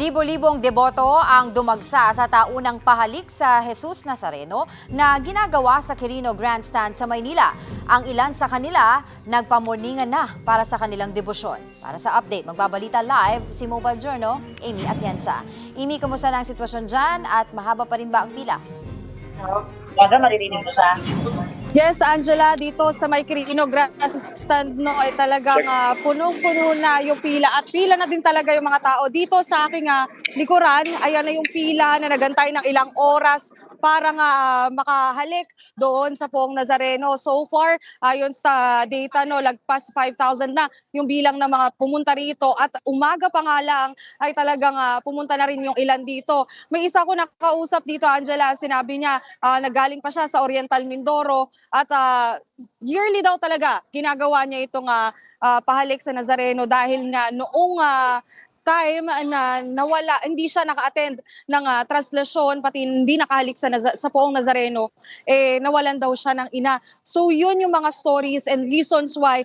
Libo-libong deboto ang dumagsa sa taunang pahalik sa Jesus Nazareno na ginagawa sa Quirino Grandstand sa Maynila. Ang ilan sa kanila nagpamorningan na para sa kanilang debosyon. Para sa update, magbabalita live si Mobile Journal, Amy Atienza. Amy, kumusta na ang sitwasyon dyan at mahaba pa rin ba ang pila? Maririnig mo siya. Yes, Angela, dito sa may Quirino Grandstand ay talagang punong-puno na yung pila at pila na din talaga yung mga tao. Dito sa aking likuran, ayan na yung pila na nagantay ng ilang oras para makahalik doon sa Poong Nazareno. So far, ayon sa data, lagpas 5,000 na yung bilang ng mga pumunta rito at umaga pa nga lang ay talagang pumunta na rin yung ilan dito. May isa ko nakausap dito, Angela, sinabi niya nagaling pa siya sa Oriental Mindoro at yearly daw talaga ginagawa niya itong pahalik sa Nazareno dahil nga noong time na nawala, hindi siya naka-attend ng translasyon, pati hindi nakahalik sa Poong Nazareno, nawalan daw siya ng ina. So yun yung mga stories and reasons why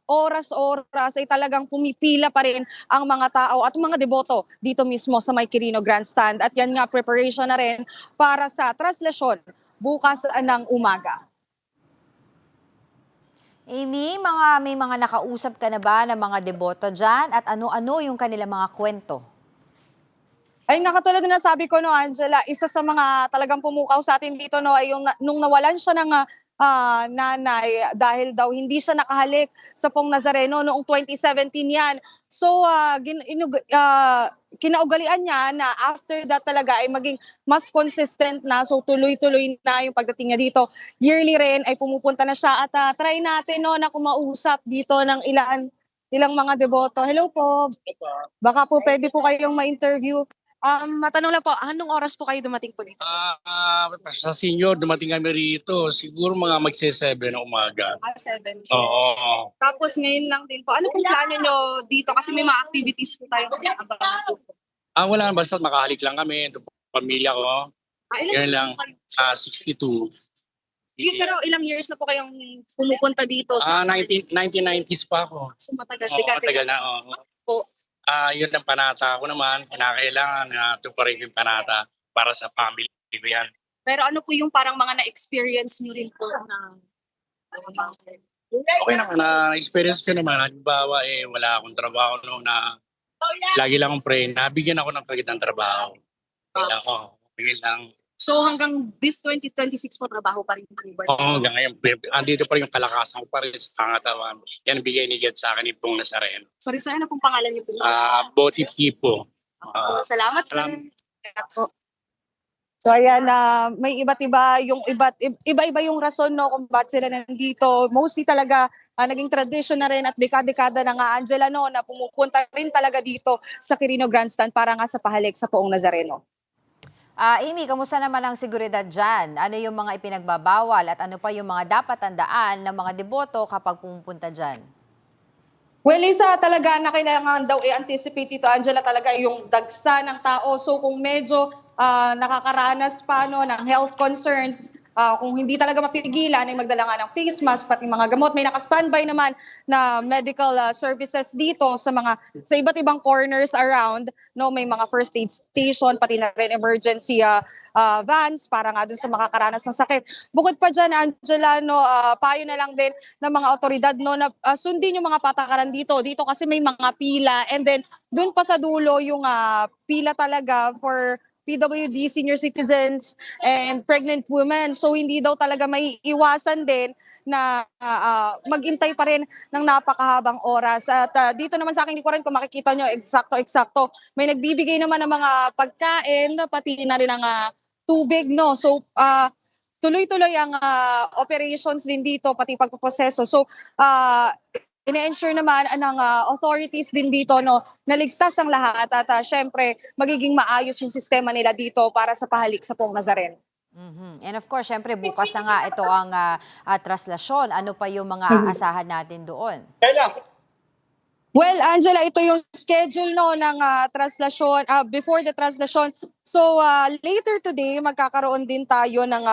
oras-oras ay talagang pumipila pa rin ang mga tao at mga deboto dito mismo sa may Quirino Grandstand. At yan nga, preparation na rin para sa translasyon bukas ng umaga. Amy, may mga nakausap ka na ba ng mga deboto dyan at ano-ano yung kanilang mga kwento? Ay nakatulad na sabi ko, Angela, isa sa mga talagang pumukaw sa atin dito ay yung nung nawalan siya ng nanay dahil daw hindi siya nakahalik sa Poong Nazareno noong 2017 yan. So kinaugalian niya na after that talaga ay maging mas consistent na, so tuloy-tuloy na yung pagdating niya dito. Yearly rin ay pumupunta na siya at try natin na kumausap dito ng ilang mga deboto. Hello po. Baka po pwede po kayong ma-interview. Matanong lang po, anong oras po kayo dumating po dito? Sa senior, dumating kami rito. Siguro mga magse-7 ng umaga. 7. Oo. Tapos ngayon lang din po, ano pong plano nyo dito? Kasi may mga activities po tayo abangan po. Wala, basta makahalik lang kami. Ito po, pamilya ko. Yan lang, 62. Pero ilang years na po kayong pumupunta dito? 1990s pa ako. So matagal, Oo, matagal na. Oo. po. Yun ang panata ko naman. Kinakailangan na tuparin yung panata para sa family ko yan. Pero ano po yung parang mga na-experience nyo rin po na Okay naman, na-experience ko naman. Halimbawa, wala akong trabaho noon na lagi lang akong pray. Nabigyan ako ng kagitang trabaho. Bigyan lang. So hanggang this 2026 po trabaho pa rin po? Oo, hanggang ngayon. Andito pa rin yung kalakasan ko pa rin sa pangatawan. Yan bigay ni God sa akin ni Poong Nazareno. Sorry, sir, ano pong pangalan niyo po? Botit Tipo. Salamat, sir. Salamat. So ayan, may iba-iba yung rason kung bakit sila nandito. Mostly talaga naging tradition na rin at dekada-dekada na nga, Angela, na pumupunta rin talaga dito sa Quirino Grandstand para nga sa pahalik sa Poong Nazareno. Amy, kamusta naman ang seguridad dyan? Ano yung mga ipinagbabawal at ano pa yung mga dapat tandaan ng mga deboto kapag pumupunta dyan? Well, isa talaga na kailangan daw i-anticipate ito, Angela, talaga yung dagsa ng tao. So kung medyo nakakaranas pa ng health concerns, kung hindi talaga mapigilan, ay magdala nga ng face mask, pati mga gamot. May naka-standby naman na medical services dito sa iba't ibang corners around. May mga first aid station, pati na rin emergency vans para nga dun sa makakaranas ng sakit. Bukod pa dyan, Angela, payo na lang din ng mga otoridad na sundin yung mga patakaran dito. Dito kasi may mga pila, and then dun pa sa dulo yung pila talaga for PWD, senior citizens, and pregnant women. So hindi daw talaga may iwasan din na maghintay pa rin ng napakahabang oras. At dito naman sa aking likuran, kung makikita nyo, eksakto. May nagbibigay naman ng mga pagkain, pati na rin ang tubig. So tuloy-tuloy ang operations din dito, pati pagpaproseso. So ine-ensure naman ng authorities din dito na ligtas ang lahat at syempre magiging maayos yung sistema nila dito para sa pahalik sa Poong Nazareno. And of course, syempre bukas na nga ito ang traslasyon. Ano pa yung mga aasahan natin doon? Well, Angela, ito yung schedule ng traslasyon, before the traslasyon. So later today, magkakaroon din tayo ng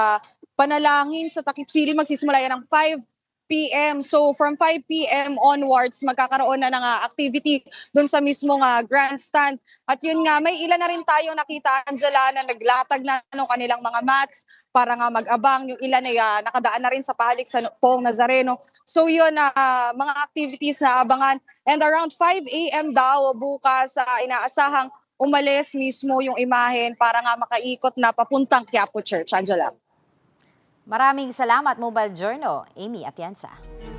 panalangin sa Takip Siling. Magsisimula yan ng 5 p.m. So from 5 p.m. onwards, magkakaroon na ng activity doon sa mismong grandstand. At yun nga, may ilan na rin tayo nakita, Angela, na naglatag na ng kanilang mga mats para nga mag-abang. Yung ilan ay nakadaan na rin sa pahalik sa Poong Nazareno. So yun, mga activities na abangan. And around 5 a.m. daw bukas, inaasahang umalis mismo yung imahen para nga makaikot na papuntang Quiapo Church. Angela. Maraming salamat, Mobile Journal, Amy Atienza.